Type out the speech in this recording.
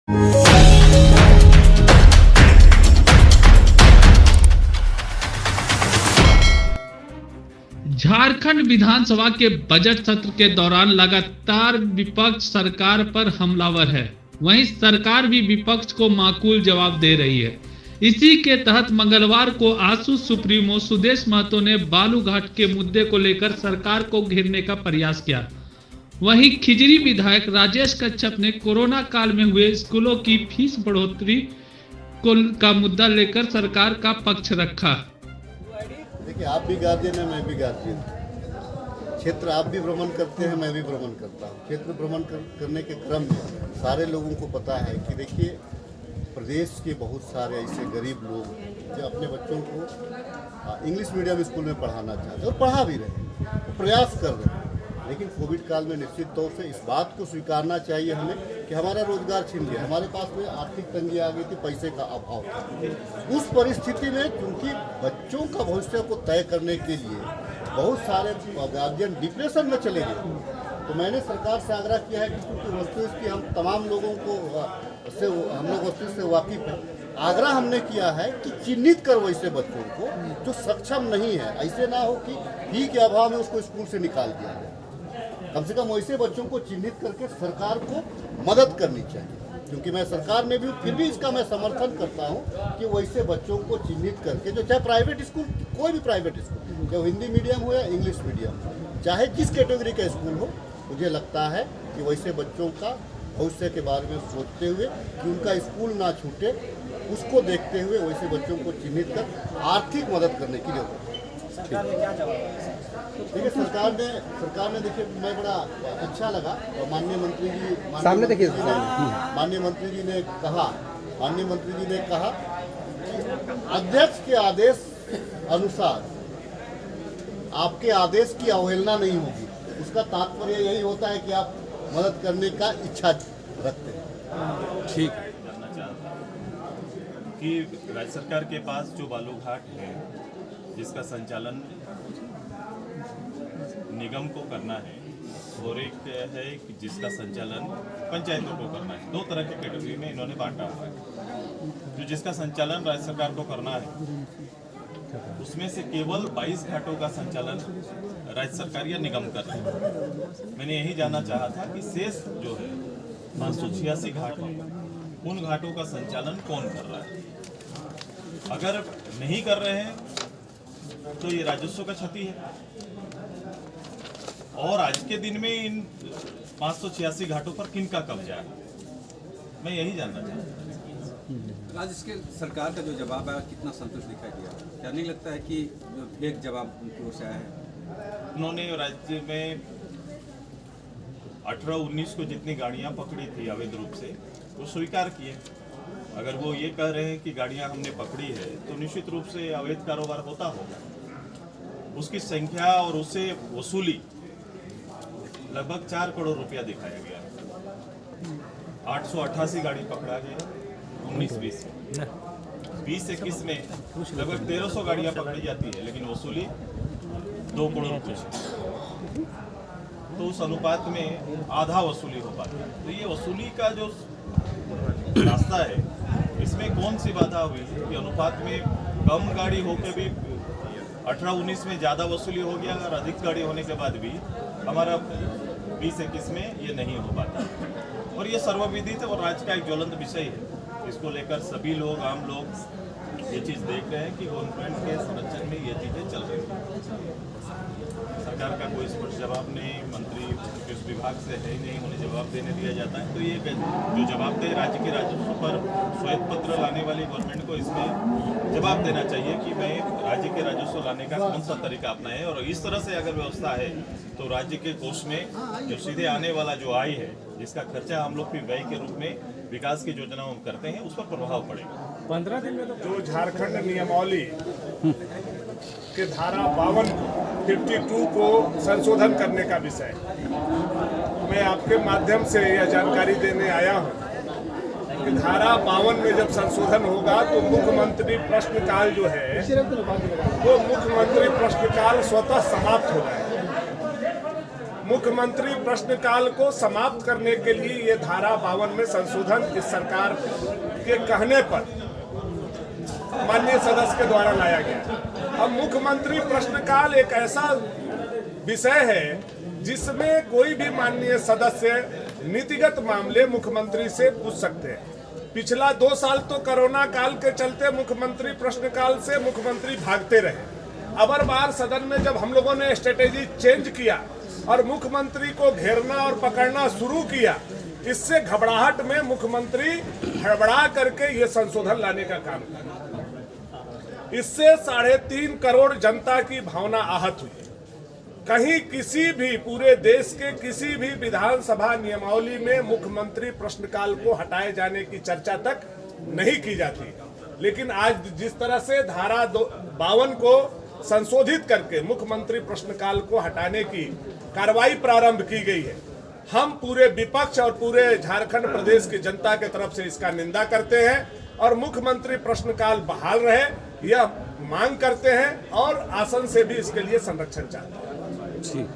झारखंड विधानसभा के बजट सत्र के दौरान लगातार विपक्ष सरकार पर हमलावर है। वहीं सरकार भी विपक्ष को माकूल जवाब दे रही है। इसी के तहत मंगलवार को आसू सुप्रीमो सुदेश महतो ने बालू घाट के मुद्दे को लेकर सरकार को घेरने का प्रयास किया। वहीं खिजरी विधायक राजेश कच्छप ने कोरोना काल में हुए स्कूलों की फीस बढ़ोतरी का मुद्दा लेकर सरकार का पक्ष रखा। देखिए, आप भी गार्जियन है, मैं भी गार्जियन हूँ। क्षेत्र आप भी भ्रमण करते हैं, मैं भी भ्रमण करता हूँ। क्षेत्र भ्रमण करने के क्रम में सारे लोगों को पता है कि देखिए, प्रदेश के बहुत सारे ऐसे गरीब लोग जो अपने बच्चों को इंग्लिश मीडियम स्कूल में पढ़ाना चाहते हैं और पढ़ा भी रहे हैं, तो प्रयास कर रहे हैं। लेकिन कोविड काल में निश्चित तौर से इस बात को स्वीकारना चाहिए हमें कि हमारा रोजगार छीन लिया, हमारे पास में आर्थिक तंगी आ गई थी, पैसे का अभाव था। उस परिस्थिति में क्योंकि बच्चों का भविष्य को तय करने के लिए बहुत सारे गार्जियन डिप्रेशन में चले गए, तो मैंने सरकार से आग्रह किया है कि क्योंकि वस्तुस्थिति हम तमाम लोगों को से हम लोग वस्तु से वाकिफ हैं, आग्रह हमने किया है कि चिन्हित कर वैसे बच्चों को जो सक्षम नहीं है। ऐसे ना हो कि फी के अभाव में उसको स्कूल से निकाल दिया जाए। कम से कम वैसे बच्चों को चिन्हित करके सरकार को मदद करनी चाहिए, क्योंकि मैं सरकार में भी हूँ, फिर भी इसका मैं समर्थन करता हूँ कि वैसे बच्चों को चिन्हित करके, जो चाहे प्राइवेट स्कूल, कोई भी प्राइवेट स्कूल, चाहे हिंदी मीडियम हो या इंग्लिश मीडियम हो, चाहे जिस कैटेगरी का स्कूल हो, मुझे लगता है कि वैसे बच्चों का भविष्य के बारे में सोचते हुए कि उनका स्कूल ना छूटे, उसको देखते हुए वैसे बच्चों को चिन्हित कर आर्थिक मदद करने की जरूरत है। सरकार ने क्या जवाब? देखिए, सरकार ने देखिए, मैं बड़ा अच्छा लगा और माननीय मंत्री जी माननीय मंत्री जी ने कहा कि अध्यक्ष के आदेश अनुसार आपके आदेश की अवहेलना नहीं होगी। उसका तात्पर्य यही होता है कि आप मदद करने का इच्छा रखते हैं। ठीक है। जानना चाहता कि राज्य सरकार के पास जो बालू घाट है, जिसका संचालन निगम को करना है और एक है कि जिसका संचालन पंचायतों को करना है, दो तरह के कैटेगरी में इन्होंने बांटा हुआ है। जो जिसका संचालन राज्य सरकार को करना है, उसमें से केवल 22 घाटों का संचालन राज्य सरकार या निगम कर रही है। मैंने यही जानना चाहा था कि शेष जो है 586 घाट हैं, उन घाटों का संचालन कौन कर रहा है। अगर नहीं कर रहे हैं तो ये राजस्व का क्षति है, और आज के दिन में इन 586 घाटों पर किनका कब्जा है, मैं यही जानना चाहता हूँ। राज्य के सरकार का जो जवाब है, कितना संतुष्ट दिखाई दिया? क्या नहीं लगता है कि जो एक जवाब उनकी ओर से आया है? उन्होंने राज्य में 18-19 को जितनी गाड़ियां पकड़ी थी अवैध रूप से, वो स्वीकार किए। अगर वो ये कह रहे हैं कि गाड़ियां हमने पकड़ी है, तो निश्चित रूप से अवैध कारोबार होता होगा। उसकी संख्या और उससे वसूली लगभग 4 करोड़ रुपया दिखाया गया। 888 गाड़ी पकड़ा गया 19-20 में। 20-21 में लगभग 1300 गाड़ियां पकड़ी जाती है, लेकिन वसूली 2 करोड़ कुछ, तो उस अनुपात में आधा वसूली हो पाती है। तो ये वसूली का जो रास्ता है, इसमें कौन सी बाधा हुई कि अनुपात में कम गाड़ी होकर भी 18-19 में ज़्यादा वसूली हो गया, और अधिक गाड़ी होने के बाद भी हमारा 20-21 में ये नहीं हो पाता। और ये सर्वविदित और राज्य का एक ज्वलंत विषय है। इसको लेकर सभी लोग, आम लोग ये चीज़ देख रहे हैं कि गवर्नमेंट के संरक्षण में ये चीज़ें चल रही हैं। सरकार का कोई स्पष्ट जवाब नहीं, मंत्री किस विभाग से है नहीं, उन्हें जवाब देने दिया जाता है। तो ये जो जवाबदेह राज्य के राजस्व पर श्वेत पत्र लाने वाली गवर्नमेंट को इसमें जवाब देना चाहिए कि मैं राज्य के राजस्व लाने का कौन सा तरीका अपनाएं, और इस तरह से अगर व्यवस्था है तो राज्य के कोष में जो सीधे आने वाला जो आय है, जिसका खर्चा हम लोग फिर व्यय के रूप में विकास की योजनाओं में करते हैं, उस पर प्रभाव पड़ेगा। 15 दिन में जो झारखंड नियमावली के धारा 52 को संशोधन करने का विषय, मैं आपके माध्यम से यह जानकारी देने आया हूं कि धारा 52 में जब संशोधन होगा तो मुख्यमंत्री प्रश्नकाल जो है, वो मुख्यमंत्री प्रश्नकाल स्वतः समाप्त हो जाएगा। मुख्यमंत्री प्रश्नकाल को समाप्त करने के लिए ये धारा 52 में संशोधन इस सरकार के कहने पर माननीय सदस्य के द्वारा लाया गया। अब मुख्यमंत्री प्रश्नकाल एक ऐसा विषय है जिसमें कोई भी माननीय सदस्य नीतिगत मामले मुख्यमंत्री से पूछ सकते हैं। पिछला 2 साल तो कोरोना काल के चलते मुख्यमंत्री प्रश्नकाल से मुख्यमंत्री भागते रहे। अबर बार सदन में जब हम लोगों ने स्ट्रेटेजी चेंज किया और मुख्यमंत्री को घेरना और पकड़ना शुरू किया, इससे घबराहट में मुख्यमंत्री हड़बड़ा करके ये संशोधन लाने का काम किया। इससे 3.5 करोड़ जनता की भावना आहत हुई। कहीं किसी भी पूरे देश के किसी भी विधानसभा नियमावली में मुख्यमंत्री प्रश्नकाल को हटाए जाने की चर्चा तक नहीं की जाती, लेकिन आज जिस तरह से धारा 52 को संशोधित करके मुख्यमंत्री प्रश्नकाल को हटाने की कार्रवाई प्रारंभ की गई है, हम पूरे विपक्ष और पूरे झारखंड प्रदेश की जनता के तरफ से इसका निंदा करते हैं और मुख्यमंत्री प्रश्नकाल बहाल रहे यह मांग करते हैं और आसन से भी इसके लिए संरक्षण चाहते हैं।